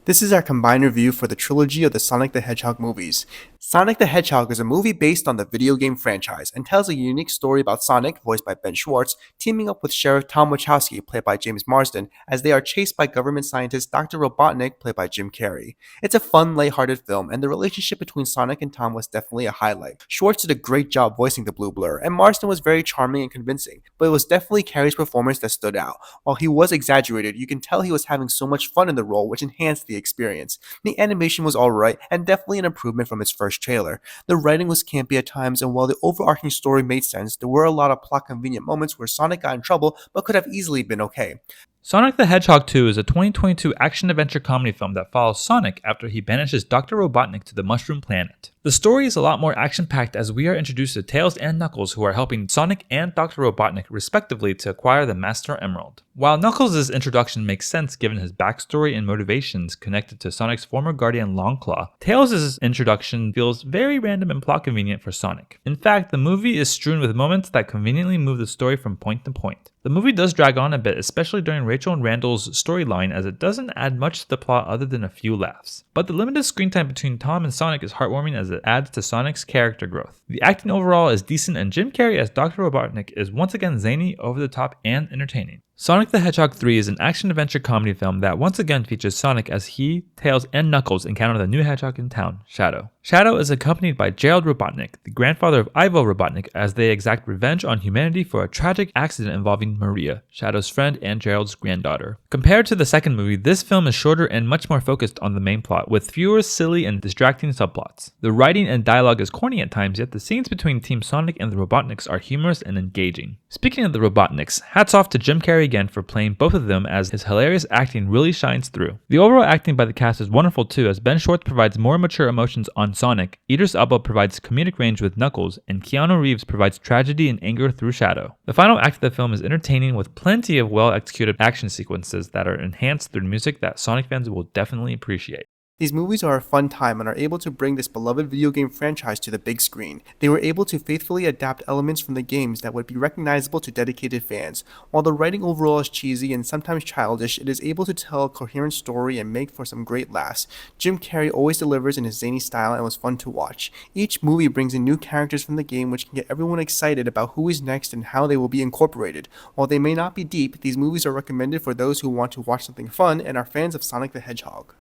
This is our combined review for the trilogy of the Sonic the Hedgehog movies. Sonic the Hedgehog is a movie based on the video game franchise and tells a unique story about Sonic, voiced by Ben Schwartz, teaming up with Sheriff Tom Wachowski, played by James Marsden, as they are chased by government scientist Dr. Robotnik, played by Jim Carrey. It's a fun, lighthearted film, and the relationship between Sonic and Tom was definitely a highlight. Schwartz did a great job voicing the Blue Blur, and Marsden was very charming and convincing, but it was definitely Carrey's performance that stood out. While he was exaggerated, you can tell he was having so much fun in the role, which enhanced the experience. The animation was alright, and definitely an improvement from its first trailer. The writing was campy at times, and while the overarching story made sense, there were a lot of plot convenient moments where Sonic got in trouble but could have easily been okay. Sonic the Hedgehog 2 is a 2022 action-adventure comedy film that follows Sonic after he banishes Dr. Robotnik to the Mushroom Planet. The story is a lot more action-packed as we are introduced to Tails and Knuckles, who are helping Sonic and Dr. Robotnik respectively to acquire the Master Emerald. While Knuckles' introduction makes sense given his backstory and motivations connected to Sonic's former guardian Longclaw, Tails' introduction feels very random and plot convenient for Sonic. In fact, the movie is strewn with moments that conveniently move the story from point to point. The movie does drag on a bit, especially during Rachel and Randall's storyline, as it doesn't add much to the plot other than a few laughs. But the limited screen time between Tom and Sonic is heartwarming as it adds to Sonic's character growth. The acting overall is decent, and Jim Carrey as Dr. Robotnik is once again zany, over the top, and entertaining. Sonic the Hedgehog 3 is an action-adventure comedy film that once again features Sonic as he, Tails, and Knuckles encounter the new hedgehog in town, Shadow. Shadow is accompanied by Gerald Robotnik, the grandfather of Ivo Robotnik, as they exact revenge on humanity for a tragic accident involving Maria, Shadow's friend and Gerald's granddaughter. Compared to the second movie, this film is shorter and much more focused on the main plot, with fewer silly and distracting subplots. The writing and dialogue is corny at times, yet the scenes between Team Sonic and the Robotniks are humorous and engaging. Speaking of the Robotniks, hats off to Jim Carrey again for playing both of them, as his hilarious acting really shines through. The overall acting by the cast is wonderful too, as Ben Schwartz provides more mature emotions on Sonic, Idris Elba provides comedic range with Knuckles, and Keanu Reeves provides tragedy and anger through Shadow. The final act of the film is entertaining with plenty of well-executed action sequences that are enhanced through music that Sonic fans will definitely appreciate. These movies are a fun time and are able to bring this beloved video game franchise to the big screen. They were able to faithfully adapt elements from the games that would be recognizable to dedicated fans. While the writing overall is cheesy and sometimes childish, it is able to tell a coherent story and make for some great laughs. Jim Carrey always delivers in his zany style and was fun to watch. Each movie brings in new characters from the game, which can get everyone excited about who is next and how they will be incorporated. While they may not be deep, these movies are recommended for those who want to watch something fun and are fans of Sonic the Hedgehog.